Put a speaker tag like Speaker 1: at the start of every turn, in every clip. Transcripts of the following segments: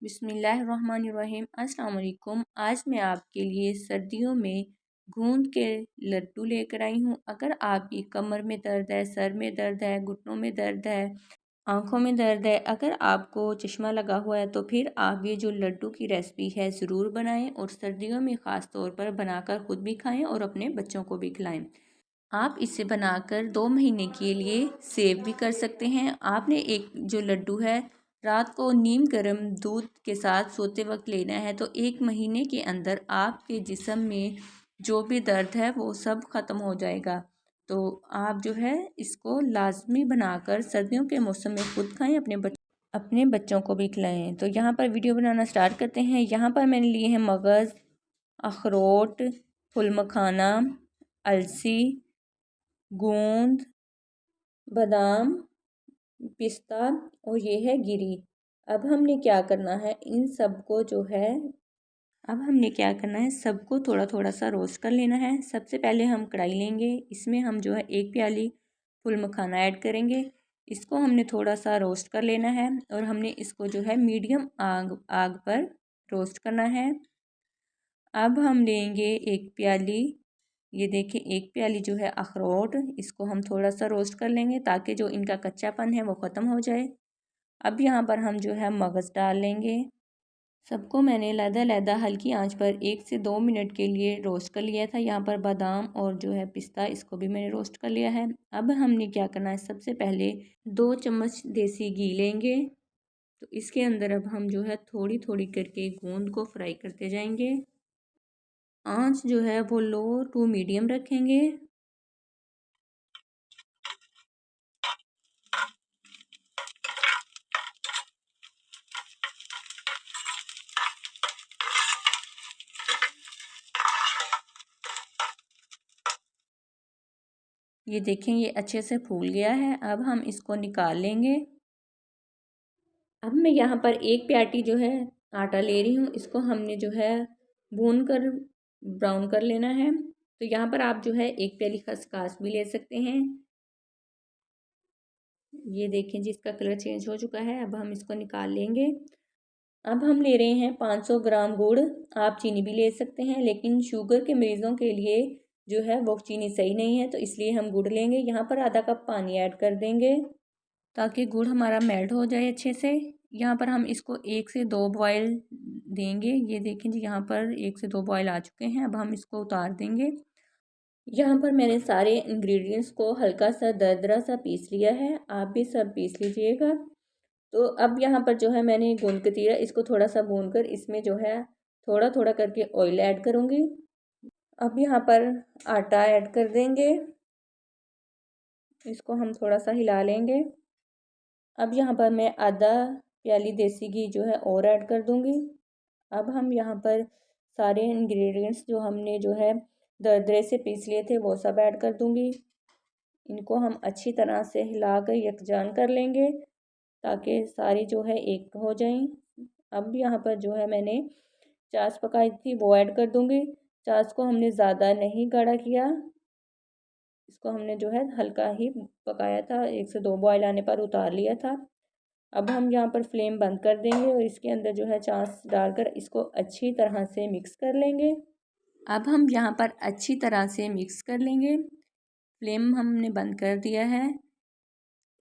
Speaker 1: बिस्मिल्लाहिर्रहमानिर्रहीम। अस्सलाम वालेकुम। आज मैं आपके लिए सर्दियों में गूंद के लड्डू लेकर आई हूँ। अगर आपकी कमर में दर्द है, सर में दर्द है, घुटनों में दर्द है, आँखों में दर्द है, अगर आपको चश्मा लगा हुआ है, तो फिर आप ये जो लड्डू की रेसिपी है ज़रूर बनाएं और सर्दियों में ख़ास तौर पर बनाकर ख़ुद भी खाएं और अपने बच्चों को भी खिलाएं। आप इसे बनाकर 2 महीने के लिए सेव भी कर सकते हैं। आपने एक जो लड्डू है रात को नीम गर्म दूध के साथ सोते वक्त लेना है, तो 1 महीने के अंदर आपके जिस्म में जो भी दर्द है वो सब ख़त्म हो जाएगा। तो आप जो है इसको लाजमी बनाकर सर्दियों के मौसम में खुद खाएं, अपने बच्चों को भी खिलाएं। तो यहाँ पर वीडियो बनाना स्टार्ट करते हैं। यहाँ पर मैंने लिए हैं मगज़, अखरोट, फुल मखाना, अलसी, गोंद, बादाम, पिस्ता और ये है गिरी। अब हमने क्या करना है, इन सबको जो है सबको थोड़ा थोड़ा सा रोस्ट कर लेना है। सबसे पहले हम कढ़ाई लेंगे, इसमें हम जो है 1 प्याली फुल मखाना ऐड करेंगे। इसको हमने थोड़ा सा रोस्ट कर लेना है और हमने इसको जो है मीडियम आग पर रोस्ट करना है। अब हम लेंगे 1 प्याली, ये देखिए 1 प्याली जो है अखरोट, इसको हम थोड़ा सा रोस्ट कर लेंगे ताकि जो इनका कच्चापन है वो ख़त्म हो जाए। अब यहाँ पर हम जो है मगज़ डाल लेंगे। सबको मैंने लहदा हल्की आंच पर 1 से 2 मिनट के लिए रोस्ट कर लिया था। यहाँ पर बादाम और जो है पिस्ता, इसको भी मैंने रोस्ट कर लिया है। अब हमने क्या करना है, सबसे पहले 2 चम्मच देसी घी लेंगे। तो इसके अंदर अब हम जो है थोड़ी थोड़ी करके गोंद को फ्राई करते जाएंगे। आंच जो है वो लो टू मीडियम रखेंगे। ये देखें ये अच्छे से फूल गया है। अब हम इसको निकाल लेंगे। अब मैं यहाँ पर 1 प्याली जो है आटा ले रही हूँ, इसको हमने जो है भून कर ब्राउन कर लेना है। तो यहाँ पर आप जो है 1 प्याली खसखस भी ले सकते हैं। ये देखें जी इसका कलर चेंज हो चुका है। अब हम इसको निकाल लेंगे। अब हम ले रहे हैं 500 ग्राम गुड़। आप चीनी भी ले सकते हैं, लेकिन शुगर के मरीज़ों के लिए जो है वो चीनी सही नहीं है, तो इसलिए हम गुड़ लेंगे। यहाँ पर आधा कप पानी ऐड कर देंगे ताकि गुड़ हमारा मेल्ट हो जाए अच्छे से। यहाँ पर हम इसको 1 से 2 बॉयल देंगे। ये देखें जी यहाँ पर 1 से 2 बॉयल आ चुके हैं। अब हम इसको उतार देंगे। यहाँ पर मैंने सारे इंग्रेडिएंट्स को हल्का सा दरदरा सा पीस लिया है, आप भी सब पीस लीजिएगा। तो अब यहाँ पर जो है मैंने गोंद कतीरा, इसको थोड़ा सा भून कर इसमें जो है थोड़ा थोड़ा करके ऑयल ऐड करूँगी। अब यहाँ पर आटा ऐड कर देंगे, इसको हम थोड़ा सा हिला लेंगे। अब यहाँ पर मैं आधा प्याली देसी घी जो है और ऐड कर दूँगी। अब हम यहाँ पर सारे इंग्रेडिएंट्स जो हमने जो है दरदरे से पीस लिए थे वो सब ऐड कर दूँगी। इनको हम अच्छी तरह से हिलाकर यकजान कर लेंगे ताकि सारी जो है एक हो जाएं। अब यहाँ पर जो है मैंने चाश पकाई थी वो ऐड कर दूँगी। चाश को हमने ज़्यादा नहीं गाढ़ा किया, इसको हमने जो है हल्का ही पकाया था, 1 से 2 बॉयल आने पर उतार लिया था। अब हम यहाँ पर फ्लेम बंद कर देंगे और इसके अंदर जो है चाश डालकर इसको अच्छी तरह से मिक्स कर लेंगे। अब हम यहाँ पर अच्छी तरह से मिक्स कर लेंगे। फ्लेम हमने बंद कर दिया है।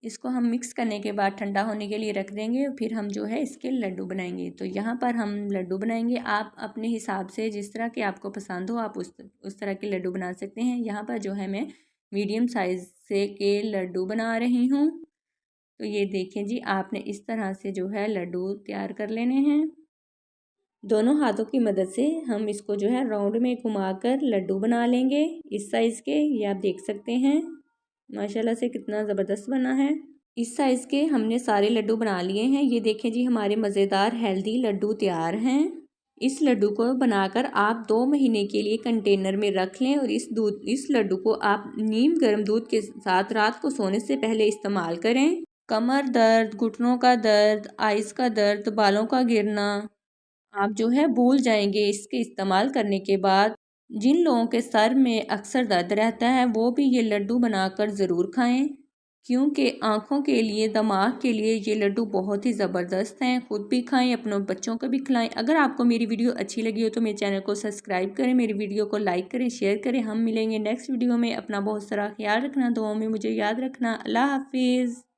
Speaker 1: इसको हम मिक्स करने के बाद ठंडा होने के लिए रख देंगे, फिर हम जो है इसके लड्डू बनाएंगे। तो यहाँ पर हम लड्डू बनाएंगे। आप अपने हिसाब से जिस तरह के आपको पसंद हो आप उस तरह के लड्डू बना सकते हैं। यहाँ पर जो है मैं मीडियम साइज़ से के लड्डू बना रही हूँ। तो ये देखें जी, आपने इस तरह से जो है लड्डू तैयार कर लेने हैं। दोनों हाथों की मदद से हम इसको जो है राउंड में घुमाकर लड्डू बना लेंगे इस साइज़ के। ये आप देख सकते हैं माशाल्लाह से कितना ज़बरदस्त बना है। इस साइज़ के हमने सारे लड्डू बना लिए हैं। ये देखें जी हमारे मज़ेदार हेल्दी लड्डू तैयार हैं। इस लड्डू को बनाकर आप 2 महीने के लिए कंटेनर में रख लें और इस लड्डू को आप नीम गर्म दूध के साथ रात को सोने से पहले इस्तेमाल करें। कमर दर्द, घुटनों का दर्द, आइज़ का दर्द, बालों का गिरना आप जो है भूल जाएंगे इसके इस्तेमाल करने के बाद। जिन लोगों के सर में अक्सर दर्द रहता है वो भी ये लड्डू बनाकर ज़रूर खाएं। क्योंकि आँखों के लिए, दिमाग के लिए ये लड्डू बहुत ही ज़बरदस्त हैं। ख़ुद भी खाएं, अपने बच्चों को भी खिलाएं। अगर आपको मेरी वीडियो अच्छी लगी हो तो मेरे चैनल को सब्सक्राइब करें, मेरी वीडियो को लाइक करें, शेयर करें। हम मिलेंगे नेक्स्ट वीडियो में। अपना बहुत सारा ख्याल रखना, दुआओं में मुझे याद रखना। अल्लाह हाफिज़।